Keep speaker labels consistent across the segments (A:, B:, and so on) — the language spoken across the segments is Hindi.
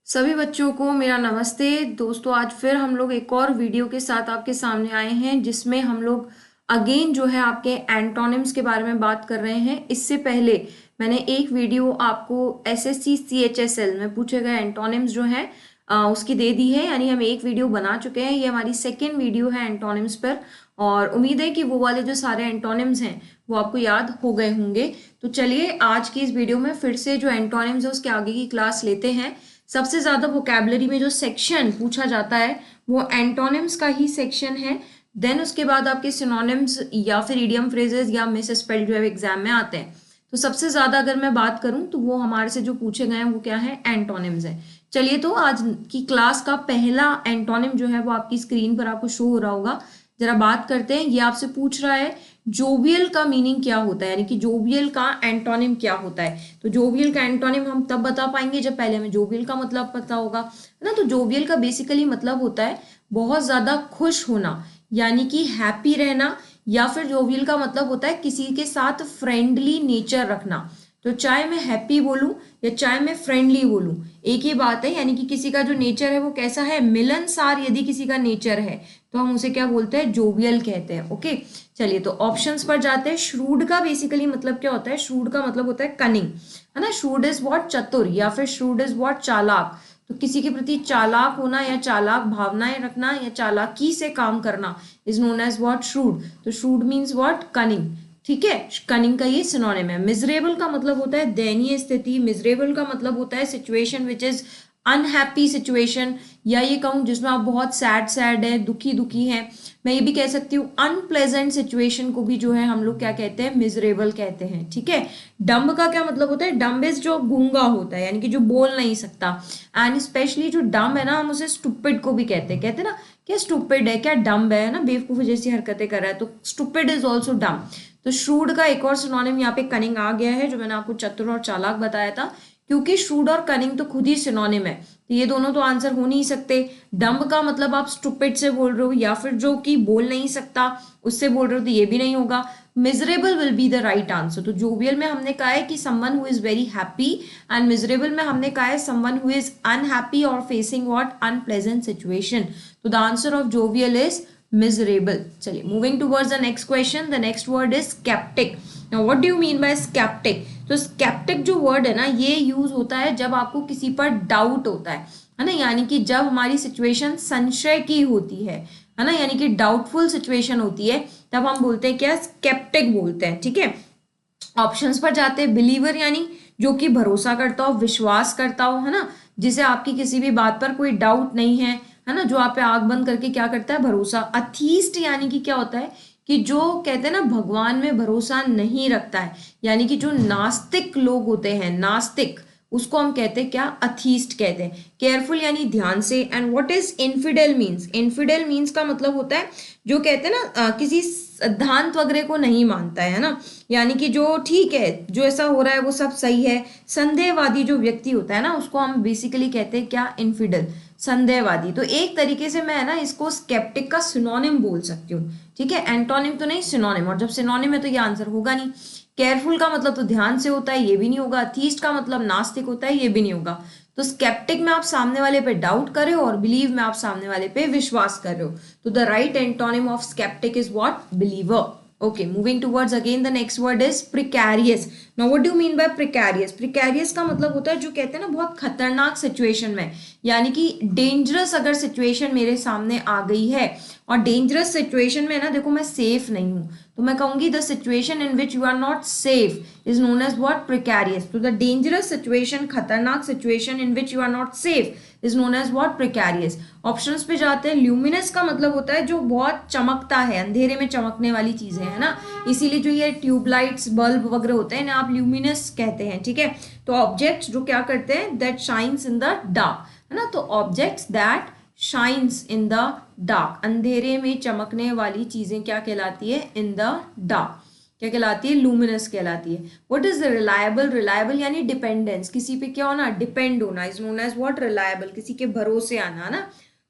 A: सभी बच्चों को मेरा नमस्ते। दोस्तों, आज फिर हम लोग एक और वीडियो के साथ आपके सामने आए हैं जिसमें हम लोग अगेन जो है आपके एंटोनिम्स के बारे में बात कर रहे हैं। इससे पहले मैंने एक वीडियो आपको एसएससी सीएचएसएल में पूछे गए एंटोनिम्स जो हैं उसकी दे दी है, यानी हम एक वीडियो बना चुके हैं। ये हमारी सेकेंड वीडियो है एंटोनिम्स पर और उम्मीद है कि वो वाले जो सारे एंटोनिम्स हैं वो आपको याद हो गए होंगे। तो चलिए आज की इस वीडियो में फिर से जो एंटोनिम्स है उसके आगे की क्लास लेते हैं। सबसे ज्यादा वोकैबुलरी में जो सेक्शन पूछा जाता है वो एंटोनिम्स का ही सेक्शन है। देन उसके बाद आपके सिनोनिम्स या फिर इडियम फ्रेजेस या मिस स्पेल्ड जो है एग्जाम में आते हैं। तो सबसे ज्यादा अगर मैं बात करूं तो वो हमारे से जो पूछे गए हैं वो क्या है, एंटोनिम्स है। चलिए, तो आज की क्लास का पहला एंटोनिम जो है वो आपकी स्क्रीन पर आपको शो हो रहा होगा। जरा बात करते हैं। ये आपसे पूछ रहा है जोवियल का मीनिंग क्या होता है, यानी कि जोवियल का एंटोनिम क्या होता है। तो जोवियल का एंटोनिम हम तब बता पाएंगे जब पहले हमें जोवियल का मतलब पता होगा, है ना। तो जोवियल का बेसिकली मतलब होता है बहुत ज्यादा खुश होना, यानी कि हैप्पी रहना, या फिर जोवियल का मतलब होता है किसी के साथ फ्रेंडली नेचर रखना। तो चाहे मैं हैप्पी बोलूं या चाहे मैं फ्रेंडली बोलूं, एक ही बात है। यानी कि किसी का जो नेचर है वो कैसा है, मिलनसार यदि किसी का नेचर है तो हम उसे क्या बोलते हैं, जोवियल कहते हैं। ओके, चलिए तो ऑप्शंस पर जाते हैं। श्रूड का बेसिकली मतलब क्या होता है, श्रूड का मतलब होता है कनिंग, है ना। श्रूड इज व्हाट, चतुर, या फिर श्रूड इज व्हाट, चालाक। तो किसी के प्रति चालाक होना या चालाक भावनाएं रखना या चालाकी से काम करना is known as what, shrewd. तो श्रूड मीन्स व्हाट, कनिंग। ठीक है, कनिंग का ये सिनोनिम है। मिजरेबल का मतलब होता है दयनीय स्थिति। मिजरेबल का मतलब होता है situation which is unhappy situation, या ये कहूँ जिसमें आप बहुत सैड सैड है, दुखी दुखी हैं। मैं ये भी कह सकती हूँ अनप्लेजेंट सिचुएशन को भी जो है हम लोग क्या कहते हैं, मिजरेबल कहते हैं। ठीक है। डम्ब का क्या मतलब होता है, डम्ब इज जो गूंगा होता है, यानी कि जो बोल नहीं सकता। एंड स्पेशली जो डम्ब है ना, हम उसे स्टूपिड को भी कहते हैं ना, क्या स्टूपिड है, क्या डम्ब है ना, बेवकूफ जैसी हरकतें कर रहा है, तो स्टूपिड इज ऑल्सो डम्ब। तो श्रूड का एक और सिनोनिम यहाँ पे कनिंग आ गया है, जो मैंने आपको चतुर और चालाक बताया था। क्योंकि श्रूड और कनिंग तो खुद ही सिनोनिम है, तो ये दोनों तो आंसर हो नहीं सकते। डम्ब का मतलब आप स्टूपिड से बोल रहे हो या फिर जो कि बोल नहीं सकता उससे बोल रहे हो, तो ये भी नहीं होगा। Miserable will be the right answer. तो जोवियल में हमने कहा है कि someone who is very happy, and miserable में हमने कहा है समवन हु इज अनहैप्पी और फेसिंग व्हाट, अनप्लेजेंट सिचुएशन। तो the answer of jovial is miserable. चलिए, moving towards the next question. The next word is skeptic. Now what do you mean by skeptic? तो skeptic जो word है ना, ये यूज होता है जब आपको किसी पर डाउट होता है ना, यानी कि जब हमारी सिचुएशन संशय की होती है ना, यानी कि डाउटफुल सिचुएशन होती है, तब हम बोलते हैं क्या, skeptic बोलते हैं। ठीक है। ऑप्शंस पर जाते हैं। बिलीवर यानी जो कि भरोसा करता हो, विश्वास करता हो, है ना, जिसे आपकी किसी भी बात पर कोई डाउट नहीं है ना, जो आप पे आंख बंद करके क्या करता है, भरोसा। अथीस्ट यानी कि क्या होता है कि जो कहते हैं ना भगवान में भरोसा नहीं रखता है, यानी कि जो नास्तिक लोग होते हैं, नास्तिक, उसको हम कहते हैं क्या, अथीस्ट कहते हैं। केयरफुल यानी ध्यान से। And what is infidel means, infidel means का मतलब होता है जो कहते हैं ना किसी सिद्धांत वगैरह को नहीं मानता है ना, यानी कि जो ठीक है, जो ऐसा हो रहा है वो सब सही है। संदेहवादी जो व्यक्ति होता है ना, उसको हम बेसिकली कहते हैं क्या, इनफिडल, संदेहवादी। तो एक तरीके से मैं ना इसको स्केप्टिक का सिनोनिम बोल सकती हूँ। ठीक है, एंटोनिम तो नहीं, सिनोनिम। और जब सिनोनिम है तो ये आंसर होगा नहीं। केयरफुल का मतलब तो ध्यान से होता है, ये भी नहीं होगा। अथीस्ट का मतलब नास्तिक होता है, ये भी नहीं होगा। तो स्केप्टिक में आप सामने वाले पे डाउट कर रहे हो और बिलीव में आप सामने वाले पे विश्वास कर रहे हो। तो the right antonym of sceptic is what, believer. Okay, moving towards again the next word is precarious. Now what do you mean by precarious? Precarious का मतलब होता है जो कहते हैं ना बहुत खतरनाक सिचुएशन में, यानी कि डेंजरस अगर सिचुएशन मेरे सामने आ गई है, और डेंजरस सिचुएशन में ना देखो मैं सेफ नहीं हूं, तो मैं कहूंगी the situation in which you are not safe is known as what, precarious. तो द डेंजरस सिचुएशन, खतरनाक situation in which you are not safe is known as what, precarious. Options पे जाते हैं। ल्यूमिनस का मतलब होता है जो बहुत चमकता है, अंधेरे में चमकने वाली चीजें है ना, इसीलिए जो ये ट्यूबलाइट्स, बल्ब वगैरह होते हैं ना, आप ल्यूमिनस कहते हैं। ठीक है। तो ऑब्जेक्ट्स जो क्या करते हैं, that shines in the dark, है ना। तो objects that shines in the dark, अंधेरे में चमकने वाली चीजें क्या कहलाती है, इन द डार्क क्या कहलाती है, लूमिनस कहलाती है। What is the reliable, reliable यानी डिपेंडेंस, किसी पे क्या होना, डिपेंड होना, is known as what, reliable, किसी के भरोसे आना ना।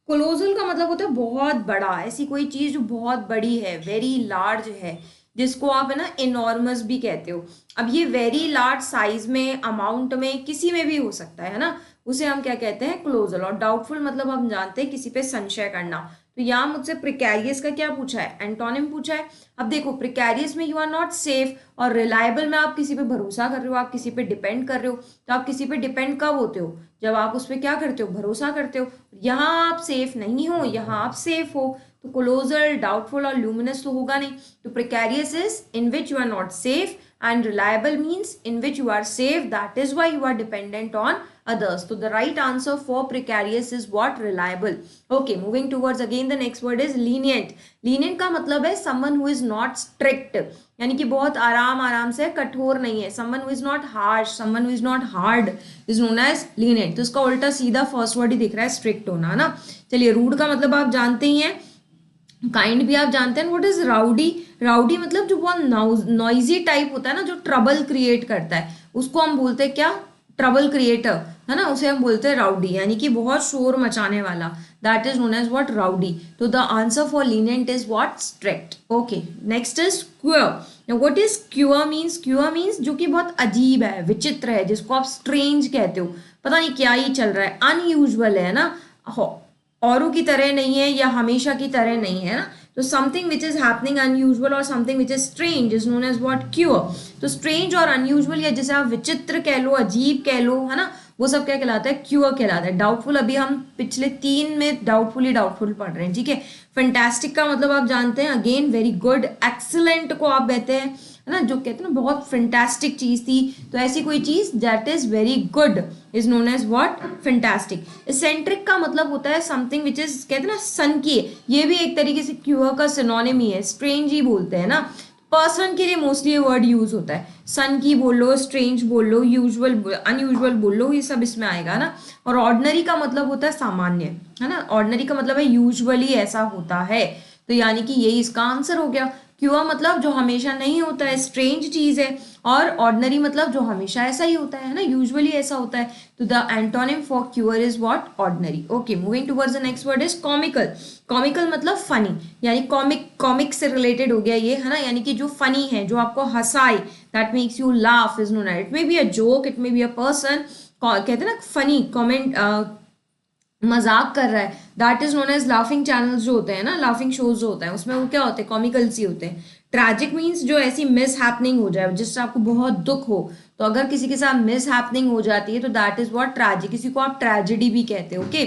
A: कोलोजल का मतलब होता है बहुत बड़ा, ऐसी कोई चीज जो बहुत बड़ी है, वेरी लार्ज है, जिसको आप है ना इनॉर्मस भी कहते हो। अब ये वेरी लार्ज साइज में, अमाउंट में, किसी में भी हो सकता है ना। उसे हम क्या कहते हैं, क्लोजल। और डाउटफुल मतलब हम जानते हैं किसी पे संशय करना। तो यहाँ मुझसे प्रिकैरियस का क्या पूछा है, एंटोनिम पूछा है। अब देखो प्रिकैरियस में यू आर नॉट सेफ, और रिलायबल में आप किसी पे भरोसा कर रहे हो, आप किसी पे डिपेंड कर रहे हो। तो आप किसी पे डिपेंड कब होते हो, जब आप उस पर क्या करते हो, भरोसा करते हो। यहाँ आप सेफ नहीं हो, यहाँ आप सेफ हो। तो क्लोजल, डाउटफुल और ल्यूमिनस तो होगा नहीं। तो precarious is in which you are not safe, and reliable means in which you are safe, that is why you are dependent on others. So the right answer for precarious is what, reliable. Okay, moving towards again the next word is lenient. Lenient का मतलब है someone who is not strict, यानी कि बहुत आराम से, कठोर नहीं है। someone who is not harsh, someone who is not hard is known as lenient। तो इसका उल्टा सीधा फर्स्ट वर्ड ही दिख रहा है, strict होना, है ना। चलिए, रूड का मतलब आप जानते ही हैं, काइंड भी आप जानते हैं। व्हाट इज राउडी, राउडी मतलब जो बहुत नॉइजी टाइप होता है ना, जो ट्रबल क्रिएट करता है, उसको हम बोलते हैं क्या, ट्रबल क्रिएटर, है ना, उसे हम बोलते हैं राउडी, यानी कि बहुत शोर मचाने वाला। That is known as what, rowdy. तो the answer for lenient is what, strict. Okay, next is queer. What is queer means, queer means जो कि बहुत अजीब है, विचित्र है, जिसको आप स्ट्रेंज कहते हो, पता नहीं क्या ही चल रहा है, अनयूजुअल है ना, औरों की तरह नहीं है या हमेशा की तरह नहीं है ना। तो something which is happening unusual और something which is strange is known as what, queer. तो स्ट्रेंज और अनयूजुअल, या जैसे आप विचित्र कह लो, अजीब कह लो, है ना, वो सब क्या कहलाता है, क्यूअर कहलाता है। डाउटफुल, अभी हम पिछले 3 में डाउटफुल पढ़ रहे हैं, ठीक है। फैंटास्टिक का मतलब आप जानते हैं, अगेन वेरी गुड। एक्सीलेंट को आप कहते हैं, है ना, जो कहते हैं ना बहुत फैंटास्टिक चीज थी, तो ऐसी कोई चीज that is very good is known as what, fantastic. Eccentric का मतलब होता है समथिंग विच इज, कहते हैं ना सन की, ये भी एक तरीके से क्यूअर का सिनोनिम ही है, स्ट्रेंज ही बोलते हैं ना। पर्सन के लिए मोस्टली ये वर्ड यूज होता है, सन की बोल लो, स्ट्रेंज बोल लो, यूजुअल अनयूजुअल बोल लो, ये सब इसमें आएगा ना। और ऑर्डिनरी का मतलब होता है सामान्य, है ना, ऑर्डिनरी का मतलब है यूजुअली ऐसा होता है। तो यानी कि यही इसका आंसर हो गया। क्यूअर मतलब जो हमेशा नहीं होता है, स्ट्रेंज चीज है, और ऑर्डिनरी मतलब जो हमेशा ऐसा ही होता है ना, यूजुअली ऐसा होता है। तो the antonym for queer is what, ordinary. Okay, moving towards the next word is comical. Comical मतलब फनी, यानी कॉमिक से रिलेटेड हो गया ये, है ना, यानी कि जो फनी है, जो आपको हंसाए, that makes you laugh is known as, it may be a joke, it may be a person, कहते हैं ना फनी, कॉमेंट, मजाक कर रहा है, that is known as laughing channels जो होते हैं ना, लाफिंग शोज जो होता है, उसमें वो क्या होते हैं, कॉमिकल्स ही होते हैं। ट्रैजिक मीन्स जो ऐसी मिस हैपनिंग हो जाए, जिससे आपको बहुत दुख हो, तो अगर किसी के साथ मिस हैपनिंग हो जाती है तो दैट इज व्हाट, ट्रैजिक। किसी को आप ट्रेजेडी भी कहते हो। ओके,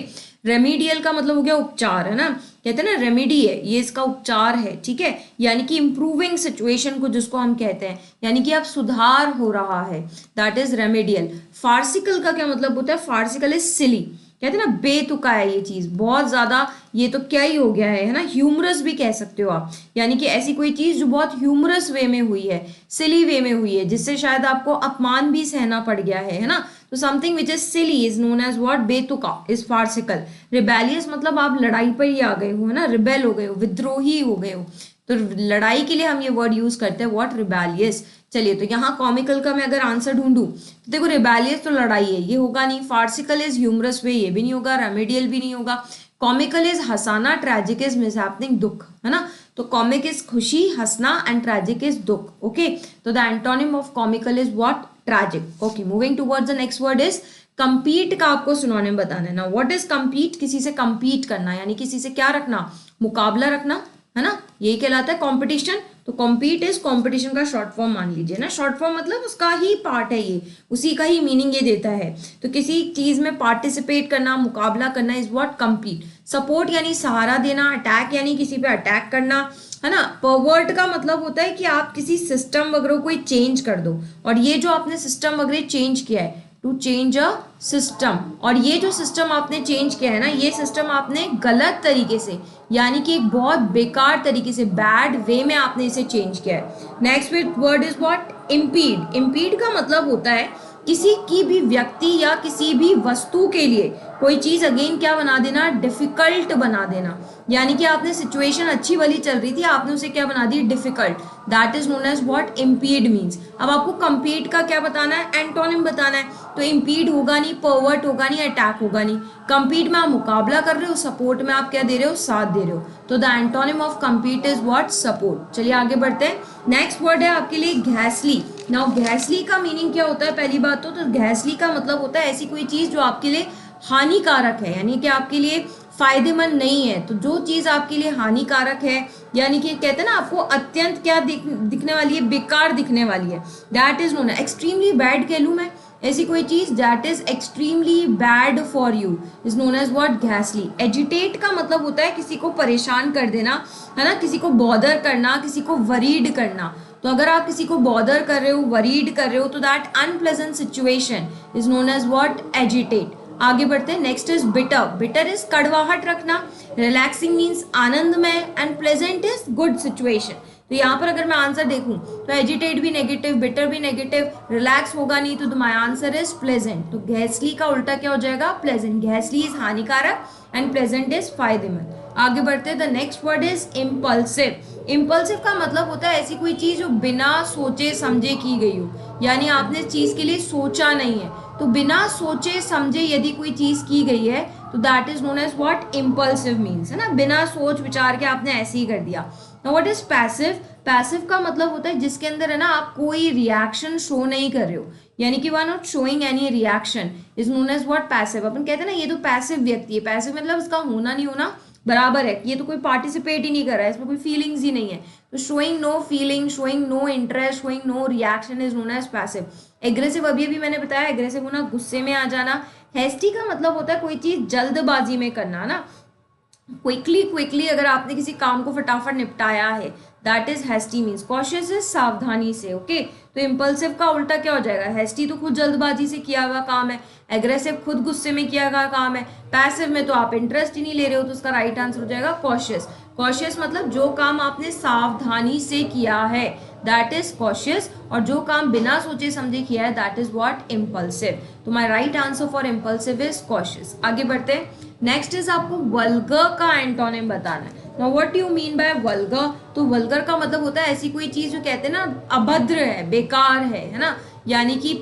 A: रेमीडियल का मतलब हो गया उपचार, है ना, कहते हैं ना रेमेडी है, ये इसका उपचार है, ठीक है, यानी कि इंप्रूविंग सिचुएशन को जिसको हम कहते हैं, यानी कि अब सुधार हो रहा है, दैट इज रेमेडियल। फार्सिकल का क्या मतलब होता है, फार्सिकल इज सिली, कहते हैं ना बेतुका है ये चीज, बहुत ज्यादा, ये तो क्या ही हो गया है ना, ह्यूमरस भी कह सकते हो आप, यानी कि ऐसी कोई चीज जो बहुत ह्यूमरस वे में हुई है, सिली वे में हुई है, जिससे शायद आपको अपमान भी सहना पड़ गया है ना। तो something which is silly is known as what, बेतुका इज फार्सिकल। रिबेलियस मतलब आप लड़ाई पर ही आ गए हो, है ना, रिबेल हो गए हो, विद्रोही हो गए हो, तो लड़ाई के लिए हम ये वर्ड यूज करते हैं व्हाट, रिबेलियस। चलिए, तो यहाँ कॉमिकल का मैं अगर आंसर ढूंढूं तो देखो, रिबेलियस तो लड़ाई है, ये होगा नहीं। फार्सिकल इज ह्यूमरस वे, ये भी नहीं होगा। रेमेडियल भी नहीं होगा। कॉमिकल इज हंसाना, ट्रेजिक इज मिसहैपनिंग, दुख, है ना। तो कॉमिक इज खुशी, हंसना, एंड ट्रेजिक इज दुख। ओके, तो the antonym of comical is what, tragic. Okay, moving towards the next word is compete का आपको सिनोनिम बताना है ना। व्हाट इज कंपीट, किसी से कंपीट करना, यानी किसी से क्या रखना, मुकाबला रखना, है ना, यही कहलाता है कंपटीशन। तो कॉम्पीट इज कंपटीशन का शॉर्ट फॉर्म मान लीजिए ना, शॉर्ट फॉर्म मतलब उसका ही पार्ट है, ये उसी का ही मीनिंग ये देता है। तो किसी चीज में पार्टिसिपेट करना, मुकाबला करना इज व्हाट, कंपीट। सपोर्ट यानी सहारा देना, अटैक यानी किसी पे अटैक करना, है ना। परवर्ट का मतलब होता है कि आप किसी सिस्टम वगैरह कोई चेंज कर दो, और ये जो आपने सिस्टम वगैरह चेंज किया है, टू चेंज अ सिस्टम, और ये जो सिस्टम आपने चेंज किया है ना, ये सिस्टम आपने गलत तरीके से, यानी कि एक बहुत बेकार तरीके से, बैड वे में आपने इसे चेंज किया है। Next word is what, impede. Impede का मतलब होता है किसी की भी व्यक्ति या किसी भी वस्तु के लिए कोई चीज अगेन क्या बना देना, डिफिकल्ट बना देना, यानी कि आपने सिचुएशन अच्छी वाली चल रही थी, आपने उसे क्या बना दी, difficult, that is known as what, impede means. अब आपको कंपीट का क्या बताना है, एंटोनिम बताना है। तो इम्पीड होगा नहीं, परवर्ट होगा नहीं, अटैक होगा नहीं। कम्पीट में आप मुकाबला कर रहे हो, सपोर्ट में आप क्या दे रहे हो, साथ दे रहे हो। तो the antonym of compete is what, support. चलिए आगे बढ़ते हैं। नेक्स्ट वर्ड है आपके लिए घैसली। नाउ घैसली का मीनिंग क्या होता है, पहली बात तो घैसली का मतलब होता है ऐसी कोई चीज जो आपके लिए हानिकारक है, यानी कि आपके लिए फायदेमंद नहीं है। तो जो चीज आपके लिए हानिकारक है, यानी कि कहते हैं ना आपको अत्यंत क्या दिखने वाली है, बेकार दिखने वाली है, that is known, extremely bad कह लूं मैं, ऐसी कोई चीज that is extremely bad for you is known as what, घैसली। एजिटेट का मतलब होता है किसी को परेशान कर देना, है ना, किसी को बॉदर करना, किसी को वरीड करना। तो अगर आप किसी को बॉदर कर रहे हो, वरीड कर रहे हो, तो that unpleasant situation is known as what, agitate. आगे बढ़ते हैं। Next is bitter. Bitter is कड़वाहट रखना, रिलैक्सिंग मीन्स आनंदमय, and pleasant is good situation. तो यहाँ पर अगर मैं आंसर देखूं तो एजिटेट भी नेगेटिव, बिटर भी नेगेटिव, रिलैक्स होगा नहीं, तो माय आंसर इज प्लेजेंट। तो घैसली का उल्टा क्या हो जाएगा, प्लेजेंट। घैसली इज हानिकारक एंड प्लेजेंट इज फायदेमंद। आगे बढ़ते हैं। The next word is impulsive. Impulsive का मतलब होता है ऐसी कोई चीज जो बिना सोचे समझे की गई हो, यानी आपने चीज के लिए सोचा नहीं है। तो बिना सोचे समझे यदि कोई चीज की गई है तो that is known as what, impulsive means, है ना, बिना सोच विचार के आपने ऐसे ही कर दिया। Now what is passive. Passive का मतलब होता है जिसके अंदर है ना आप कोई रिएक्शन शो नहीं कर रहे हो, यानी कि we are not showing any reaction is known as what, passive. अपन कहते हैं ना ये तो पैसिव व्यक्ति है, पैसिव मतलब इसका होना नहीं होना बराबर है, ये तो कोई पार्टिसिपेट ही नहीं कर रहा है, इसमें कोई फीलिंग्स ही नहीं है। तो showing no feeling, showing no interest, showing no reaction is known as passive. Aggressive अभी अभी मैंने बताया, एग्रेसिव होना, गुस्से में आ जाना। हेस्टी का मतलब होता है कोई चीज जल्दबाजी में करना ना, क्विकली अगर आपने किसी काम को फटाफट निपटाया है, that is hasty means. Cautious is सावधानी से, ओके। तो इम्पल्सिव का उल्टा क्या हो जाएगा, हेस्टी तो खुद जल्दबाजी से किया हुआ काम है, एग्रेसिव खुद गुस्से में किया हुआ काम है, पैसिव में तो आप इंटरेस्ट ही नहीं ले रहे हो, तो उसका राइट आंसर हो जाएगा कॉशियस। कॉशियस मतलब जो काम आपने सावधानी से किया है, दैट इज कॉशियस, और जो काम बिना सोचे समझे किया है दैट इज व्हाट, इम्पल्सिव। तो my right answer for impulsive is cautious. आगे बढ़ते हैं। नेक्स्ट इज आपको वल्गर का एंटोनिम बताना है। Now what do you mean by vulgar. तो वल्गर का मतलब होता है ऐसी कोई चीज जो कहते हैं ना अभद्र है, बेकार है ना, यानी कि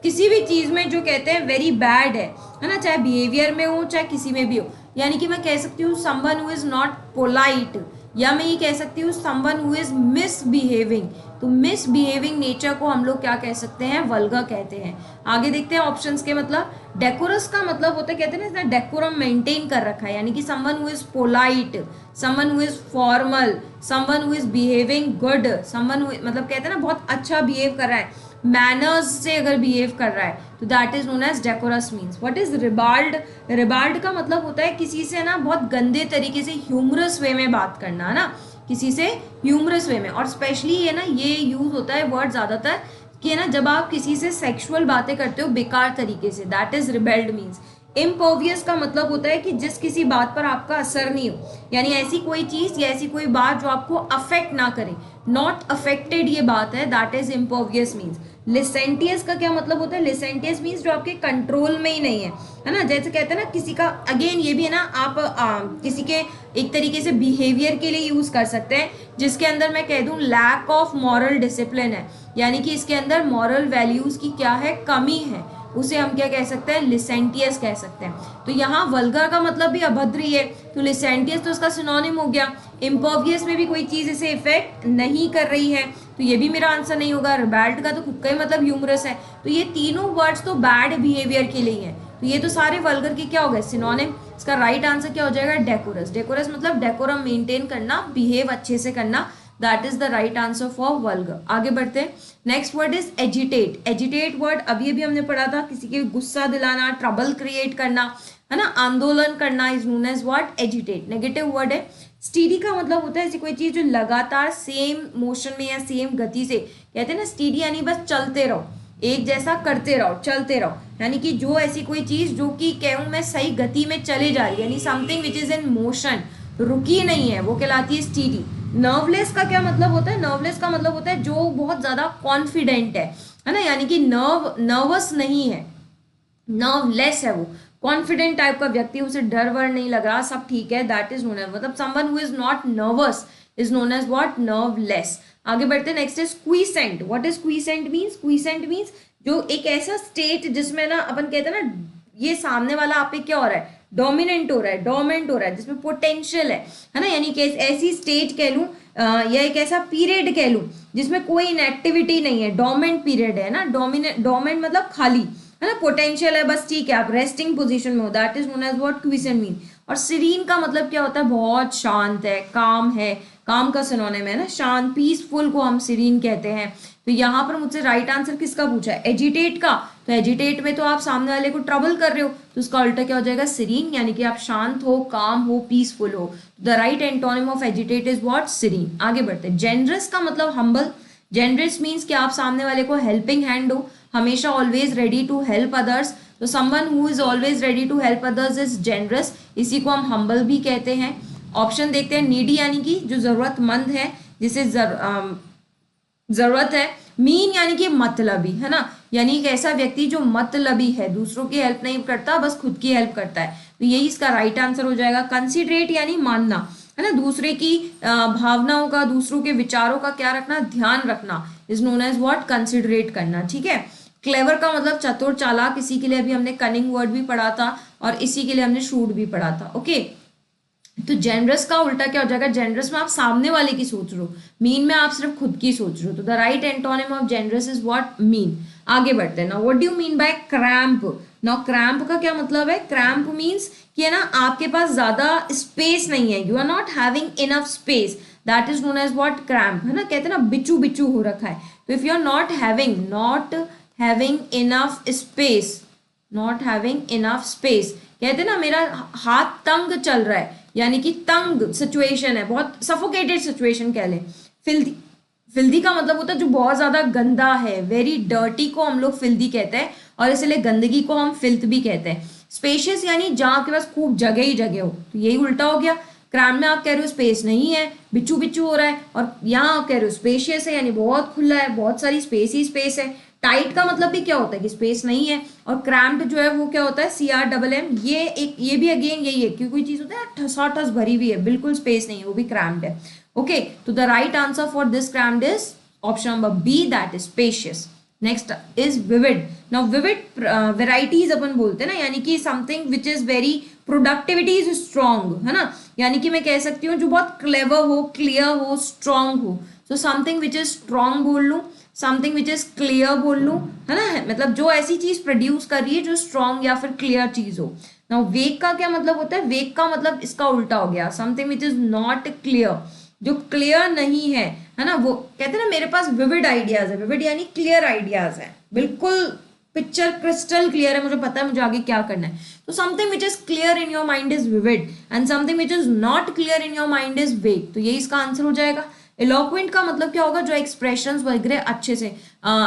A: किसी भी चीज में जो कहते हैं वेरी बैड है ना, चाहे बिहेवियर में हो चाहे किसी में भी हो। यानी कि मैं कह सकती हूँ someone who is not polite, या मैं ये कह सकती हूँ समवन हु इज मिसबिहेविंग। तो मिसबिहेविंग नेचर को हम लोग क्या कह सकते हैं, वल्गर कहते हैं। आगे देखते हैं ऑप्शंस के मतलब। डेकोरस का मतलब होता है, कहते हैं ना इसने डेकोरम मेंटेन कर रखा है, यानी कि someone who is polite, someone who is formal, someone who is behaving good, someone मतलब कहते हैं ना बहुत अच्छा बिहेव कर रहा है, मैनर्स से अगर बिहेव कर रहा है, तो that is known as decorous means. What is ribald. Ribald का मतलब होता है किसी से ना बहुत गंदे तरीके से ह्यूमरस वे में बात करना, है ना, किसी से ह्यूमरस वे में। और स्पेशली ये ना ये यूज होता है वर्ड ज्यादातर कि ना जब आप किसी से सेक्सुअल बातें करते हो बेकार तरीके से, that is rebelled means. Impervious का मतलब होता है कि जिस किसी बात पर आपका असर नहीं हो, यानी ऐसी कोई चीज या ऐसी कोई बात जो आपको अफेक्ट ना करे, नॉट अफेक्टेड ये बात है, दैट इज इम्पर्वियस मीन्स। लिसेंटियस का क्या मतलब होता है, लिसेंटियस मीन्स जो आपके कंट्रोल में ही नहीं है ना, जैसे कहते हैं ना किसी का, अगेन ये भी है ना आप किसी के एक तरीके से बिहेवियर के लिए यूज कर सकते हैं, जिसके अंदर मैं कह दूं लैक ऑफ मॉरल डिसिप्लिन है, यानी कि इसके अंदर मॉरल वैल्यूज की क्या है, कमी है, उसे हम क्या कह सकते हैं, लिसेंटियस कह सकते हैं। तो यहाँ वल्गर का मतलब भी अभद्र ही है, तो लिसेंटियस तो उसका सिनोनिम हो गया। इम्पर्वियस में भी कोई चीज इसे इफेक्ट नहीं कर रही है, तो ये भी मेरा आंसर नहीं होगा। रिबेल्ड का तो खुद का ही मतलब ह्यूमरस है, तो ये तीनों वर्ड्स तो बैड बिहेवियर के लिए हैं, तो ये तो सारे वल्गर के क्या हो गए, सिनोनिम। इसका राइट आंसर क्या हो जाएगा, डेकोरस। डेकोरस मतलब डेकोरम मेंटेन करना, बिहेव अच्छे से करना, that is the right answer for vulgar. आगे बढ़ते हैं। Next word is agitate. Agitate word अभी हमने पढ़ा था, किसी के गुस्सा दिलाना, ट्रबल क्रिएट करना, है ना, आंदोलन करना is known as what, agitate. Negative word है। स्टीडी का मतलब होता है ऐसी कोई चीज जो लगातार सेम मोशन में या सेम गति से, कहते हैं ना स्टीडी यानी बस चलते रहो, एक जैसा करते रहो, चलते रहो, यानी कि जो ऐसी कोई चीज जो कि कहूं मैं सही गति में चले जा रही है, यानी something which is in motion, रुकी नहीं है, वो कहलाती है स्टीडी। नर्वलेस का क्या मतलब होता है, नर्वलेस का मतलब होता है जो बहुत ज्यादा कॉन्फिडेंट है ना, यानी कि नर्वस नहीं है, नर्वलेस है, वो कॉन्फिडेंट टाइप का व्यक्ति, उसे डर वर नहीं लग रहा, सब ठीक है, दैट इज नोन एज, मतलब someone who is not nervous is known as what, nerveless. आगे बढ़ते हैं। Next is quiescent. What is quiescent means, quiescent means जो एक ऐसा स्टेट जिसमें ना अपन कहते हैं ना ये सामने वाला आप पे क्या हो रहा है, डोमिनेंट हो रहा है, डोमिनेंट हो रहा है, जिसमें पोटेंशियल है ना, यानी कि ऐसी स्टेट कह लूं या एक ऐसा पीरियड कह लूं जिसमें कोई इनएक्टिविटी नहीं है, डोमेंट पीरियड है ना, डोमेंट मतलब खाली है ना, पोटेंशियल है बस, ठीक है, आप रेस्टिंग पोजीशन में हो, that is known as what quiescent mean. और सीरीन का मतलब क्या होता है, बहुत शांत है, काम है, काम का सिनोनिम है ना शांत, पीसफुल को हम सीरीन कहते हैं। तो यहाँ पर मुझसे राइट आंसर किसका पूछा है, एजिटेट का। तो एजिटेट में तो आप सामने वाले को ट्रबल कर रहे हो, तो उसका उल्टा क्या हो जाएगा, सीरीन, यानी कि आप शांत हो, काम हो, पीसफुल हो। The right antonym of agitate is what, serene. आगे बढ़ते हैं। जेनरस का मतलब हम्बल। जेनरस मीन्स कि आप सामने वाले को हेल्पिंग हैंड हो, हमेशा always ready to help others. तो someone who is always ready to help others is generous, इसी को हम हम्बल भी कहते हैं। ऑप्शन देखते हैं। नीडी यानी कि जो जरूरतमंद है, जिसे जरूरत है। मीन यानी कि मतलबी, है ना, यानी एक ऐसा व्यक्ति जो मतलबी है, दूसरों की हेल्प नहीं करता, बस खुद की हेल्प करता है। तो यही इसका राइट आंसर हो जाएगा। कंसिडरेट यानी मानना, है ना, दूसरे की भावनाओं का, दूसरों के विचारों का क्या रखना, ध्यान रखना, is known as what, considerate करना। ठीक है। क्लेवर का मतलब चतुर, चालाक, इसी के लिए अभी हमने कनिंग वर्ड भी पढ़ा था और इसी के लिए हमने शूड भी पढ़ा था। ओके। तो जेनरस का उल्टा क्या हो जाएगा, जेनरस में आप सामने वाले की सोच रहे हो, मीन में आप सिर्फ खुद की सोच रहे हो। तो the right antonym of generous is what, mean. आगे बढ़ते हैं ना। What do you mean by cramp. Now cramp का क्या मतलब है, क्रैम्प मीन्स कि है ना आपके पास ज्यादा स्पेस नहीं है, you are not having enough space, that is known as what, cramp, है ना, कहते हैं ना बिचू बिचू हो रखा है। तो if you are not having enough space, not having enough space, कहते हैं ना मेरा हाथ तंग चल रहा है, यानी कि तंग सिचुएशन है, बहुत सफोकेटेड सिचुएशन कह लें। फिल्दी, फिल्दी का मतलब होता है जो बहुत ज्यादा गंदा है, वेरी डर्टी को हम लोग फिल्दी कहते हैं, और इसलिए गंदगी को हम फिल्थ भी कहते हैं। स्पेशियस यानी जहाँ आपके पास खूब जगह ही जगह हो, तो यही उल्टा हो गया। क्रैम में आप कह रहे हो स्पेस नहीं है, बिच्छू बिच्छू हो रहा है, और यहाँ आप कह रहे हो स्पेशियस है, यानी बहुत खुला है, बहुत सारी स्पेस ही स्पेस है। टाइट का मतलब भी क्या होता है कि स्पेस नहीं है, और क्रैम्प्ड जो है वो क्या होता है, CRMM, ये भी अगेन यही है, क्योंकि कोई चीज होता है ठसाठस भरी हुई है, बिल्कुल स्पेस नहीं है, वो भी क्रैम्प्ड है। ओके। तो the right answer for this cramped is option number B, that is spacious. Next is vivid. Now vivid varieties अपन बोलते हैं ना, यानी कि something which is very, productivity is strong, है ना, यानी कि मैं कह सकती हूँ जो बहुत क्लेवर हो, क्लियर हो, स्ट्रॉन्ग हो। So something which is strong बोल लूँ, समथिंग विच इज क्लियर बोल लूँ, है ना, मतलब जो ऐसी चीज प्रोड्यूस कर रही है जो स्ट्रॉन्ग या फिर क्लियर चीज हो। नाउ वेक का क्या मतलब होता है, वेक का मतलब इसका उल्टा हो गया, something which is not clear, जो क्लियर नहीं है ना, वो कहते हैं ना मेरे पास विविड आइडियाज है, विविड यानी क्लियर आइडियाज है, बिल्कुल पिक्चर क्रिस्टल क्लियर है, मुझे पता है मुझे आगे क्या करना है। तो something which is clear in your mind is vivid, and something which is not clear in your mind is vague. तो ये इसका आंसर हो जाएगा। इलोक्वेंट का मतलब क्या होगा, जो एक्सप्रेशंस वगैरह अच्छे से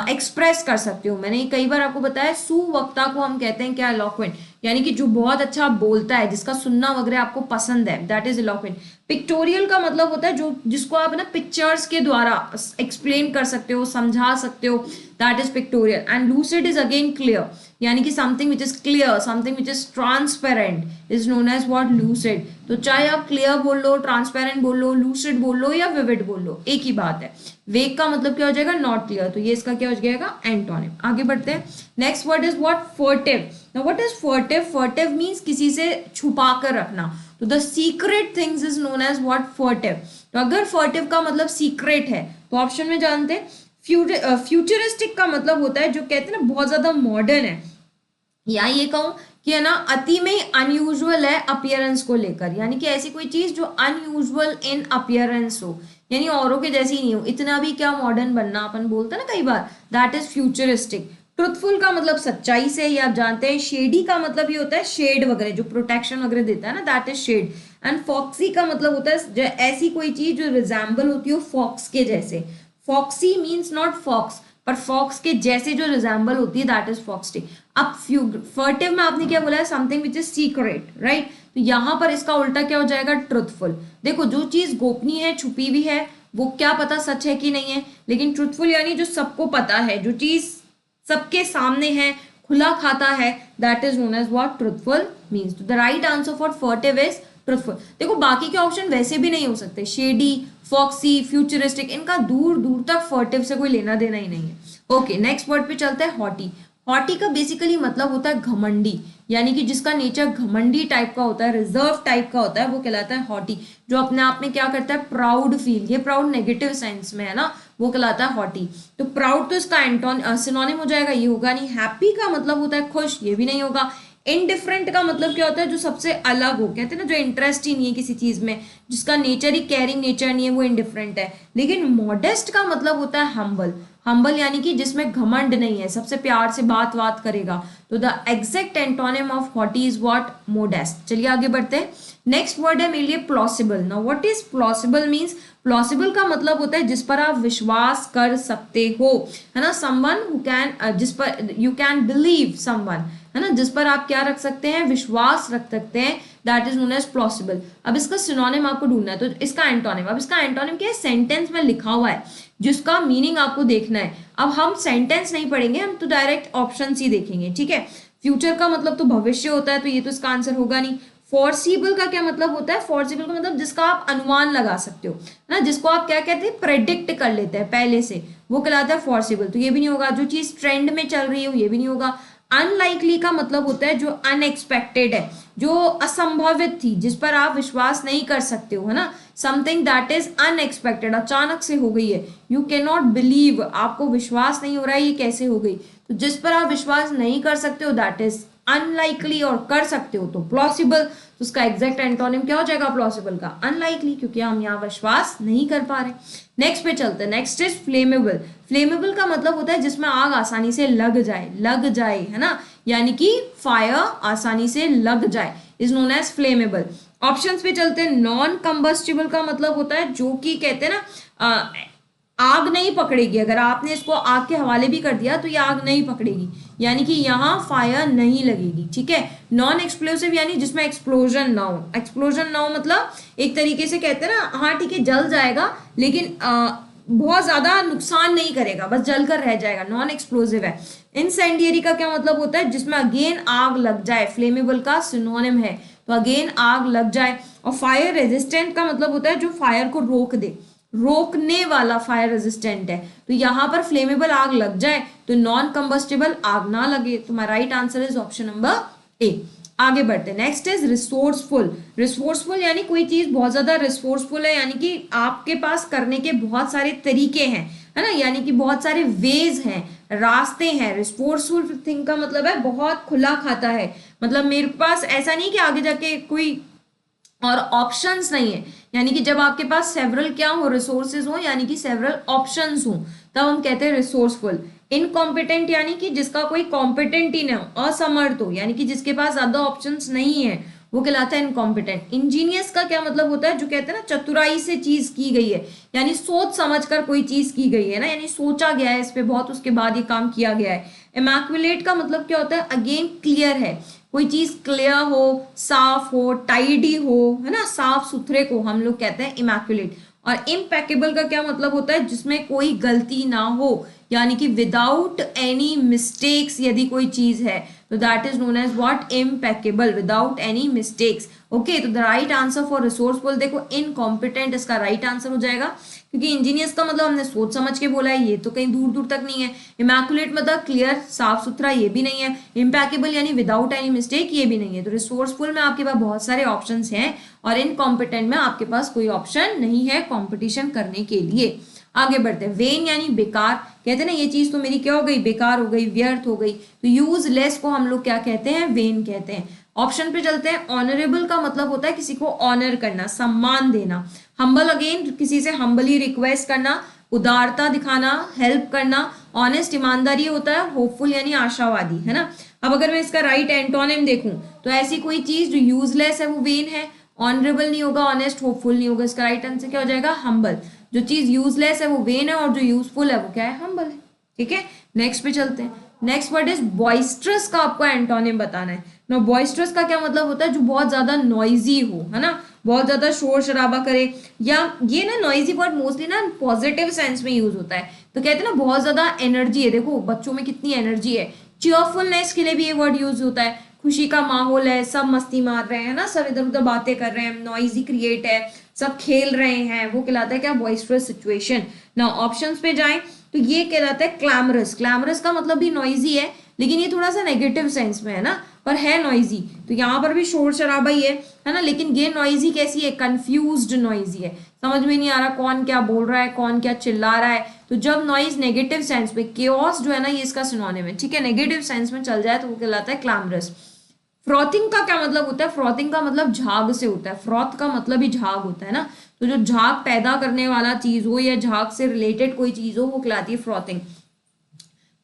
A: एक्सप्रेस कर सकते हो। मैंने कई बार आपको बताया, सुवक्ता को हम कहते हैं क्या, इलोक्वेंट, यानी कि जो बहुत अच्छा बोलता है, जिसका सुनना वगैरह आपको पसंद है, दैट इज इलोक्वेंट। पिक्टोरियल का मतलब होता है जो जिसको आप ना पिक्चर्स के द्वारा एक्सप्लेन कर सकते हो, समझा सकते हो, that is pictorial. And lucid is again clear, यानी कि something which is clear, something which is transparent is known as what, lucid. तो चाहे आप क्लियर बोल लो, ट्रांसपेरेंट बोल लो, लूसिड बोल लो या विविड बोल लो, एक ही बात है। वेक का मतलब क्या हो जाएगा, नॉट क्लियर, तो ये इसका क्या हो जाएगा, एंटोनिम। आगे बढ़ते हैं। Next word is what, furtive. Now what is furtive, furtive means किसी से छुपा कर रखना, तो the secret things is known as what, furtive. तो अगर फर्टिव का मतलब सीक्रेट है तो ऑप्शन में जानते हैं। फ्यूचरिस्टिक का मतलब होता है जो कहते हैं ना बहुत ज्यादा मॉडर्न है, या ये कहूं कि है ना अति में अनयूजुअल है अपीयरेंस को लेकर, यानी कि ऐसी कोई चीज जो अनयूजुअल इन अपीयरेंस हो, यानी औरों के जैसी नहीं हो, इतना भी क्या मॉडर्न बनना, अपन बोलते हैं ना कई बार, दैट इज फ्यूचरिस्टिक। ट्रुथफुल का मतलब सच्चाई से, ये आप जानते हैं। शेडी का मतलब ये होता है शेड वगैरह, जो प्रोटेक्शन वगैरह देता है ना, that is shade. And foxy का मतलब होता है ऐसी कोई चीज जो रिजेंबल होती हो फॉक्स के जैसे। फॉक्सी मीन्स नॉट फॉक्स, पर फॉक्स के जैसे जो रिजेंबल होती है, दैट इज फॉक्सी। अब फर्टिव में आपने क्या बोला है, something which is secret, right. तो यहां पर इसका उल्टा क्या हो जाएगा, ट्रुथफुल। देखो जो चीज गोपनीय है, छुपी हुई है, वो क्या पता सच है कि नहीं है, लेकिन ट्रुथफुल यानी जो सबको पता है, जो चीज सबके सामने है, खुला खाता है, that is known as what, truthful means. The right answer for furtive is truthful. देखो बाकी के ऑप्शन वैसे भी नहीं हो सकते, शेडी, फॉक्सी, फ्यूचरिस्टिक, इनका दूर दूर तक फर्टिव से कोई लेना देना ही नहीं है। ओके, नेक्स्ट वर्ड पे चलते हैं, हॉटी। हॉटी का बेसिकली मतलब होता है घमंडी, यानी कि जिसका नेचर घमंडी टाइप का होता है, रिजर्व टाइप का होता है, वो कहलाता है हॉटी। जो अपने आप में क्या करता है, प्राउड फील, ये प्राउड नेगेटिव सेंस में है ना, वो कहलाता है हॉटी। तो प्राउड तो इसका सिनोनिम हो जाएगा, ये होगा नहीं। हैप्पी का मतलब होता है खुश, ये भी नहीं होगा। इनडिफरेंट का मतलब क्या होता है, जो सबसे अलग हो, कहते हैं ना जो इंटरेस्ट ही नहीं है किसी चीज में, जिसका नेचर ही केयरिंग नेचर नहीं है, वो इनडिफरेंट है। लेकिन मॉडेस्ट का मतलब होता है हम्बल। हम्बल यानी कि जिसमें घमंड नहीं है, सबसे प्यार से बात करेगा। तो the exact antonym of haughty is what, modest. चलिए आगे बढ़ते हैं। नेक्स्ट वर्ड है मेरे लिए plausible. Now what is plausible means, plausible का मतलब होता है जिस पर आप विश्वास कर सकते हो, है ना। समवन हु कैन, जिस पर यू कैन बिलीव समवन, है ना, जिस पर आप क्या रख सकते हैं, विश्वास रख सकते हैं, that is known as plausible. अब इसका सिनोनिम आपको ढूंढना है, तो इसका एंटोनिम, अब इसका एंटोनिम क्या है, सेंटेंस में लिखा हुआ है, जिसका मीनिंग आपको देखना है। अब हम सेंटेंस नहीं पढ़ेंगे, हम तो डायरेक्ट ऑप्शन ही देखेंगे, ठीक है। फ्यूचर का मतलब तो भविष्य होता है, तो ये तो इसका आंसर होगा नहीं। फोर्सिबल का क्या मतलब होता है, फोर्सिबल का मतलब जिसका आप अनुमान लगा सकते हो, है ना, जिसको आप क्या कहते हैं, प्रेडिक्ट कर लेते हैं पहले से, वो कहलाता है फोर्सिबल। तो ये भी नहीं होगा। जो चीज ट्रेंड में चल रही हो, ये भी नहीं होगा। अनलाइकली का मतलब होता है जो अनएक्सपेक्टेड है, जो असंभावित थी, जिस पर आप विश्वास नहीं कर सकते हो, है ना। समथिंग दैट इज अनएक्सपेक्टेड, अचानक से हो गई है। यू कैन नॉट बिलीव, आपको विश्वास नहीं हो रहा है ये कैसे हो गई। तो जिस पर आप विश्वास नहीं कर सकते हो, दैट इज अनलाइकली, और कर सकते हो तो प्लॉसिबल। तो उसका एग्जैक्ट एंटोनिम क्या हो जाएगा प्लॉसिबल का, अनलाइकली, क्योंकि हम यहाँ विश्वास नहीं कर पा रहे। नेक्स्ट पे चलते हैं। Next is flammable. फ्लेमेबल का मतलब होता है जिसमें आग आसानी से लग जाए, है ना, यानी कि फायर आसानी से लग जाए, is known as flammable. Options पे चलते हैं। नॉन कंबस्टिबल का मतलब होता है जो कि कहते हैं ना, आग नहीं पकड़ेगी, अगर आपने इसको आग के हवाले भी कर दिया तो ये आग नहीं पकड़ेगी, यानी कि यहाँ फायर नहीं लगेगी, ठीक है। नॉन एक्सप्लोसिव यानी जिसमें एक्सप्लोजन ना हो। एक्सप्लोजन ना हो मतलब एक तरीके से कहते हैं ना, हाँ ठीक है जल जाएगा, लेकिन बहुत ज्यादा नुकसान नहीं करेगा, बस जलकर रह जाएगा, नॉन एक्सप्लोसिव है। इंसेंडियरी का क्या मतलब होता है, जिसमें अगेन आग लग जाए, फ्लेमेबल का सिनोनिम है, तो अगेन आग लग जाए। और फायर रेजिस्टेंट का मतलब होता है जो फायर को रोक दे, रोकने वाला फायर रेजिस्टेंट है। तो यहाँ पर फ्लेमेबल आग लग जाए, तो नॉन कंबस्टेबल आग ना लगे। तो my right answer is option number A. आगे बढ़ते हैं। Next is resourceful. रिसोर्सफुल यानी कोई चीज बहुत ज्यादा रिसोर्सफुल है, यानी कि आपके पास करने के बहुत सारे तरीके हैं, है ना, यानी कि बहुत सारे वेज हैं, रास्ते हैं। रिसोर्सफुल थिंग का मतलब है बहुत खुला खाता है, मतलब मेरे पास ऐसा नहीं कि आगे जाके कोई और ऑप्शंस नहीं है, यानी कि जब आपके पास सेवरल क्या हो, रिसोर्सेज हो, यानी कि सेवरल ऑप्शंस हो, तब हम कहते हैं रिसोर्सफुल। इनकॉम्पिटेंट यानी कि जिसका कोई कॉम्पिटेंट ही ना हो, असमर्थ हो, यानी कि जिसके पास ज्यादा ऑप्शंस नहीं है, वो कहलाता है इनकॉम्पिटेंट। इंजीनियस का क्या मतलब होता है, जो कहते हैं ना चतुराई से चीज की गई है, यानी सोच समझ कर कोई चीज की गई है ना, यानी सोचा गया है इस पे बहुत, उसके बाद ये काम किया गया है। इमैक्युलेट का मतलब क्या होता है, अगेन क्लियर है, कोई चीज क्लियर हो, साफ हो, टाइडी हो, है ना, साफ सुथरे को हम लोग कहते हैं इमैक्युलेट। और इम्पेकेबल का क्या मतलब होता है, जिसमें कोई गलती ना हो, यानी कि विदाउट एनी मिस्टेक्स यदि कोई चीज है, तो that is known as what, impeccable, without any mistakes. Okay, तो the right answer for resourceful, देखो इनकॉम्पिटेंट इसका राइट आंसर हो जाएगा, क्योंकि इंजीनियर्स का मतलब हमने सोच समझ के बोला है, ये तो कहीं दूर दूर तक नहीं है। इमैक्युलेट मतलब क्लियर, साफ सुथरा, ये भी नहीं है। इम्पैकेबल यानी विदाउट एनी मिस्टेक, ये भी नहीं है। तो रिसोर्सफुल में आपके पास बहुत सारे ऑप्शंस हैं, और इनकॉम्पिटेंट में आपके पास कोई ऑप्शन नहीं है कॉम्पिटिशन करने के लिए। आगे बढ़ते हैं। वेन यानी बेकार, कहते हैं ना ये चीज तो मेरी क्या हो गई, बेकार हो गई, व्यर्थ हो गई। तो यूजलेस को हम लोग क्या कहते हैं, वेन कहते हैं। ऑप्शन पे चलते हैं। ऑनरेबल का मतलब होता है किसी को ऑनर करना, सम्मान देना। हम्बल अगेन किसी से हम्बली रिक्वेस्ट करना, उदारता दिखाना, हेल्प करना। ऑनेस्ट ईमानदारी होता है। होपफुल यानी आशावादी, है ना। अब अगर मैं इसका राइट एंटोनिम देखूं, तो ऐसी कोई चीज जो यूजलेस है वो वेन है, ऑनरेबल नहीं होगा, ऑनेस्ट होपफुल नहीं होगा, इसका राइट आंसर क्या हो जाएगा, हम्बल। जो चीज यूजलेस है वो वेन है, और जो यूजफुल है वो क्या है, हम्बल है, ठीक है। नेक्स्ट पे चलते हैं। नेक्स्ट वर्ड इज बॉइस्ट्रस का आपको एंटोनिम बताना है ना। बॉइस्ट्रस का क्या मतलब होता है, जो बहुत ज्यादा नॉइजी हो, है ना, बहुत ज्यादा शोर शराबा करे। या ये ना नॉइजी वर्ड मोस्टली ना पॉजिटिव सेंस में यूज होता है, तो कहते हैं ना बहुत ज्यादा एनर्जी है, देखो बच्चों में कितनी एनर्जी है। चीयरफुलनेस के लिए भी ये वर्ड यूज होता है, खुशी का माहौल है, सब मस्ती मार रहे हैं ना, सब इधर उधर बातें कर रहे हैं, नॉइजी क्रिएट है, सब खेल रहे हैं, वो कहलाता है क्या, बॉइस्ट्रस सिचुएशन। ना ऑप्शंस पे जाएं, तो ये कहलाता है क्लैमरस। क्लैमरस का मतलब भी नॉइजी है, लेकिन ये थोड़ा सा नेगेटिव सेंस में है ना, पर है नॉइजी। तो यहाँ पर भी शोर शराबा ही है ना, लेकिन ये नॉइजी कैसी है, कंफ्यूज्ड नॉइजी है, समझ में नहीं आ रहा कौन क्या बोल रहा है, कौन क्या चिल्ला रहा है। तो जब नॉइज नेगेटिव सेंस में, केओस जो है ना ये इसका सिनोनिम है, ठीक है, नेगेटिव सेंस में चल जाए तो वो कहलाता है क्लैमरस। फ्रॉथिंग का क्या मतलब होता है, फ्रॉथिंग का मतलब झाग से होता है, फ्रॉथ का मतलब ही झाग होता है ना, तो जो झाग पैदा करने वाला चीज हो या झाग से रिलेटेड कोई चीज हो वो कहलाती है फ्रॉथिंग।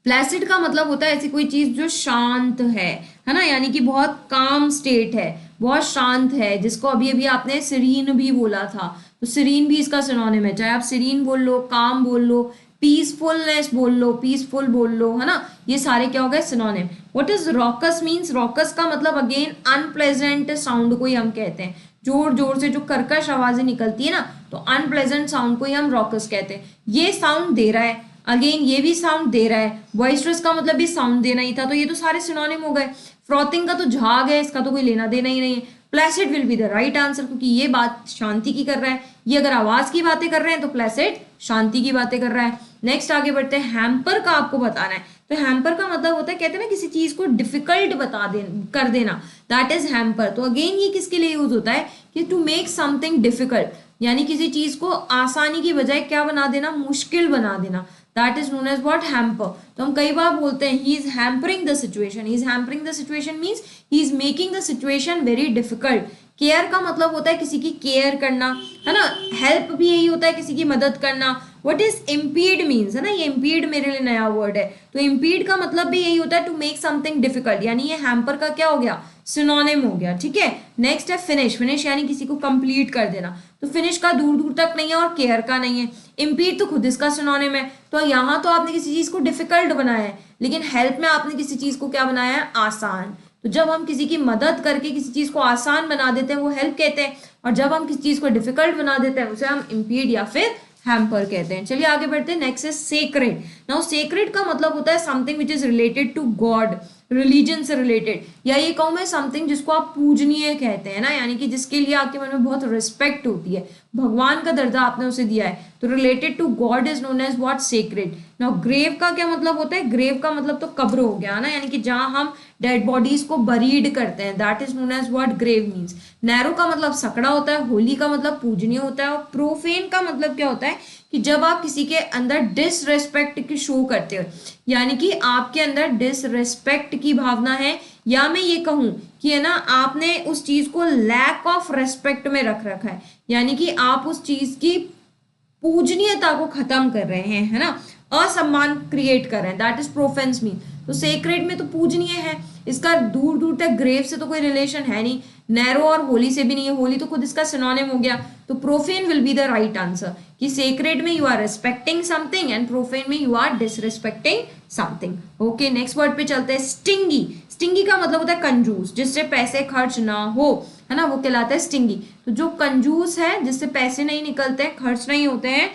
A: प्लेसिड का मतलब होता है ऐसी कोई चीज जो शांत है ना, यानी कि बहुत काम स्टेट है, बहुत शांत है, जिसको अभी अभी आपने सीरीन भी बोला था, तो सीरीन भी इसका सिनोनिम है, चाहे आप सीरीन बोल लो, काम बोल लो, पीसफुलनेस बोल लो, पीसफुल बोल लो, है ना, ये सारे क्या हो गए synonym. What is rocks means, rocks का मतलब अगेन अनप्लेजेंट साउंड को ही हम कहते हैं, जोर जोर से जो कर्कश आवाजें निकलती है ना, तो अनप्लेजेंट साउंड को ही हम रॉकस कहते हैं। ये साउंड दे रहा है, अगेन ये भी साउंड दे रहा है, वॉइस्ट्रस का मतलब भी साउंड देना ही था, तो ये तो सारे सिनोनिम हो गए। फ्रॉथिंग का तो झाग है, इसका तो कोई लेना देना ही नहीं है। Placid will be the right answer, क्योंकि ये बात शांति की कर रहा है, ये अगर आवाज की बातें कर रहे हैं तो प्लेसिड शांति की बातें कर रहा है। नेक्स्ट आगे बढ़ते हैं, हैम्पर का आपको बताना है, तो हैम्पर का मतलब होता है, कहते हैं ना किसी चीज को डिफिकल्ट कर देना, दैट इज हैम्पर। तो अगेन ये किसके लिए यूज होता है, कि टू मेक समथिंग डिफिकल्ट, यानी किसी चीज को आसानी की बजाय क्या बना देना, मुश्किल बना देना, that is known as what, hamper। तो हम कई बार बोलते हैं he is hampering the situation, he is hampering the situation means he is making the situation very difficult। Care का मतलब होता है किसी की केयर करना, है ना, हेल्प भी यही होता है किसी की मदद करना। व्हाट इज इम्पीड मीन्स, है ना, ये इम्पीड मेरे लिए नया वर्ड है, तो इम्पीड का मतलब भी यही होता है टू मेक समथिंग डिफिकल्ट, यानी ये हैम्पर का क्या हो गया, सिनोनिम हो गया, ठीक है। नेक्स्ट है फिनिश, फिनिश यानी किसी को कंप्लीट कर देना, तो फिनिश का दूर दूर तक नहीं है और केयर का नहीं है। इम्पीड तो खुद इसका सिनोनिम है, तो यहाँ तो आपने किसी चीज को डिफिकल्ट बनाया है, लेकिन हेल्प में आपने किसी चीज को क्या बनाया है, आसान। तो जब हम किसी की मदद करके किसी चीज को आसान बना देते हैं वो हेल्प कहते हैं, और जब हम किसी चीज को डिफिकल्ट बना देते हैं उसे हम इम्पीड या फिर हैम्पर कहते हैं। चलिए आगे बढ़ते हैं, नेक्स्ट है सेक्रेड। नाउ सेक्रेड का मतलब होता है something which is related to god, religion से रिलेटेड, या ये कहूँ मैं समथिंग जिसको आप पूजनीय कहते हैं ना, यानी कि जिसके लिए आपके मन में बहुत रिस्पेक्ट होती है, भगवान का दर्जा आपने उसे दिया है, तो related to god is known as what, sacred. Now grave का क्या मतलब होता है, ग्रेव का मतलब तो कब्र हो गया ना, यानी कि जहां हम डेड बॉडीज को बरीड करते हैं, that is known as what, grave means. Narrow का मतलब सकड़ा होता है, होली का मतलब पूजनीय होता है, और प्रोफेन का मतलब क्या होता है, कि जब आप किसी के अंदर डिसरेस्पेक्ट की शो करते हो, यानी कि आपके अंदर डिसरेस्पेक्ट की भावना है, या मैं ये कहूं कि है ना आपने उस चीज को लैक ऑफ रेस्पेक्ट में रख रखा है, यानी कि आप उस चीज की पूजनीयता को खत्म कर रहे हैं, है ना, असम्मान क्रिएट कर रहे हैं, दैट इज प्रोफेंस मीन। तो सेक्रेड में तो पूजनीय है, इसका दूर दूर तक ग्रेव से तो कोई रिलेशन है नहीं, नैरो और होली से भी नहीं है, होली तो खुद इसका सिनोनिम हो गया, तो profane will be the right answer, कि सेक्रेड में you are respecting something and profane में you are disrespecting something. Okay next word पे चलते हैं, स्टिंगी। स्टिंगी का मतलब होता है कंजूस, जिससे पैसे खर्च ना हो, है ना, वो कहलाता है स्टिंगी। तो जो कंजूस है, जिससे पैसे नहीं निकलते हैं, खर्च नहीं होते हैं,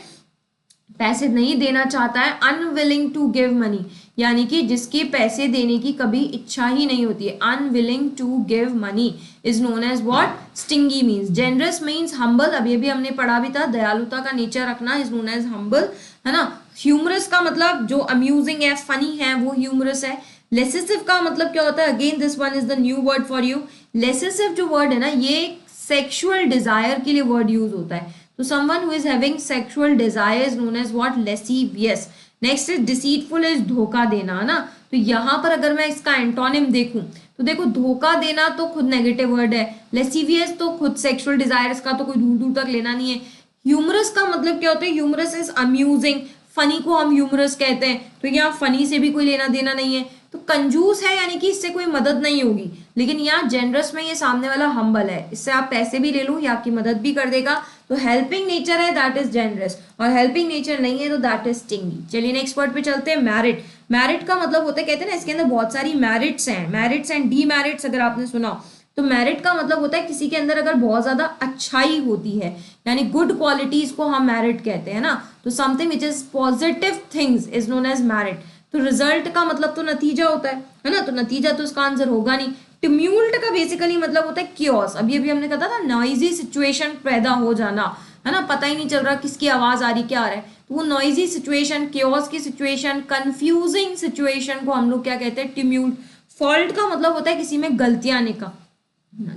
A: पैसे नहीं देना चाहता है, अनविलिंग टू गिव मनी, यानी कि जिसकी पैसे देने की कभी इच्छा ही नहीं होती है, unwilling to give money is known as what, stingy means. Generous means humble, अभी अभी हमने पढ़ा भी था, दयालुता का नेचर रखना इज नोन एज हम्बल, है ना। ह्यूमरस का मतलब जो अम्यूजिंग है, फनी है, वो ह्यूमरस है। लेसेसिव का मतलब क्या होता है, again this one is the new word for you. Lascivious जो वर्ड है ना, ये सेक्सुअल डिजायर के लिए वर्ड यूज होता है, तो someone who is having sexual desire is known as what, lascivious। Next is deceitful, is धोखा देना, ना, तो यहाँ पर अगर मैं इसका एंटोनिम देखूं तो देखो, धोखा देना तो खुद नेगेटिव वर्ड है, लेसिवियस तो खुद सेक्सुअल डिजायर, इसका तो कोई दूर दूर तक लेना नहीं है। ह्यूमरस का मतलब क्या होता है, ह्यूमरस इज अम्यूजिंग, फनी को हम ह्यूमरस कहते हैं, तो यहाँ फनी से भी कोई लेना देना नहीं है। तो कंजूस है यानी कि इससे कोई मदद नहीं होगी, लेकिन यहाँ जेनरस में ये सामने वाला हम्बल है, इससे आप पैसे भी ले लो, ये आपकी मदद भी कर देगा, तो हेल्पिंग नेचर है, दैट इज जेनरस, और हेल्पिंग नेचर नहीं है तो दैट इज स्टिंगी। चलिए नेक्स्ट वर्ड पे चलते हैं, मैरिट। मैरिट का मतलब होता है, कहते हैं ना इसके अंदर बहुत सारी मैरिट्स हैं, मैरिट्स एंड डीमेरिट्स अगर आपने सुना, तो मेरिट का मतलब होता है किसी के अंदर अगर बहुत ज्यादा अच्छाई होती है, यानी गुड क्वालिटीज को हम मेरिट कहते हैं ना, तो something which is positive things is known as merit. तो रिजल्ट का मतलब तो नतीजा होता है ना, तो नतीजा तो इसका आंसर होगा नहीं। टिम्यूल्ट का बेसिकली मतलब होता है क्योस, अभी अभी हमने कहा था ना, नॉइजी सिचुएशन पैदा हो जाना, है ना, पता ही नहीं चल रहा किसकी आवाज आ रही क्या आ रहा है, तो वो नॉइजी सिचुएशन, केओस की सिचुएशन, कंफ्यूजिंग सिचुएशन को हम लोग क्या कहते हैं, ट्यूम्यूल्ट। फॉल्ट का मतलब होता है किसी में गलती आने का,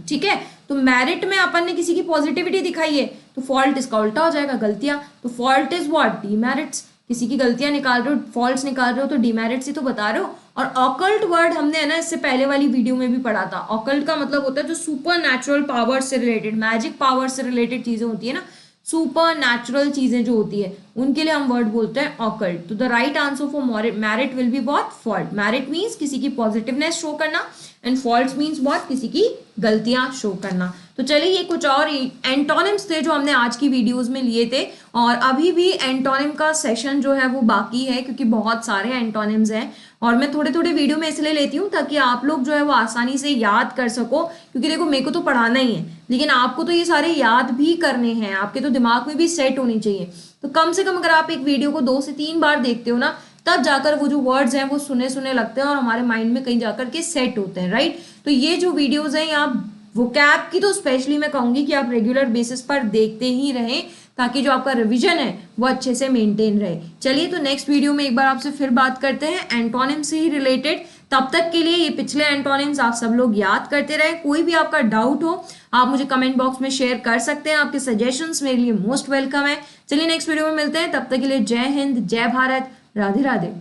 A: ठीक है। तो मेरिट में अपन ने किसी की पॉजिटिविटी दिखाई है तो फॉल्ट इसका उल्टा हो जाएगा, गलतियां। तो फॉल्ट इज व्हाट, डीमेरिट्स। किसी की गलतियां निकाल रहे हो, फॉल्ट्स निकाल रहे हो तो डीमेरिट्स ही तो बता रहे हो। और ऑकल्ट वर्ड हमने है ना इससे पहले वाली वीडियो में भी पढ़ा था। ऑकल्ट का मतलब होता है जो सुपर नेचुरल पावर से रिलेटेड, मैजिक पावर से रिलेटेड चीजें होती है ना, सुपर नेचुरल चीजें जो होती है उनके लिए हम वर्ड बोलते हैं ऑकल्ट। तो the right answer for merit will be what, fault. Merit means किसी की पॉजिटिवनेस शो करना एंड फॉल्ट मीन्स व्हाट, किसी की गलतियां शो करना। तो चलिए ये कुछ और एंटोनिम्स थे जो हमने आज की वीडियोस में लिए थे, और अभी भी एंटोनिम का सेशन जो है वो बाकी है क्योंकि बहुत सारे एंटोनिम्स हैं, और मैं थोड़े थोड़े वीडियो में इसलिए लेती हूँ ताकि आप लोग जो है वो आसानी से याद कर सको। क्योंकि देखो मेरे को तो पढ़ाना ही है, लेकिन आपको तो ये सारे याद भी करने हैं, आपके तो दिमाग में भी सेट होनी चाहिए। तो कम से कम अगर आप एक वीडियो को 2 से 3 बार देखते हो ना, तब जाकर वो जो वर्ड्स हैं वो सुने सुने लगते हैं और हमारे माइंड में कहीं जाकर के सेट होते हैं, राइट। तो ये जो वीडियोस हैं आप वोकैब की तो स्पेशली मैं कहूंगी कि आप रेगुलर बेसिस पर देखते ही रहें, ताकि जो आपका रिवीजन है वो अच्छे से मेंटेन रहे। चलिए तो नेक्स्ट वीडियो में एक बार आपसे फिर बात करते हैं एंटोनिम से ही रिलेटेड। तब तक के लिए ये पिछले एंटोनिम्स आप सब लोग याद करते रहे। कोई भी आपका डाउट हो आप मुझे कमेंट बॉक्स में शेयर कर सकते हैं, आपके सजेशंस मेरे लिए मोस्ट वेलकम है। चलिए नेक्स्ट वीडियो में मिलते हैं, तब तक के लिए जय हिंद, जय भारत, राधे राधे।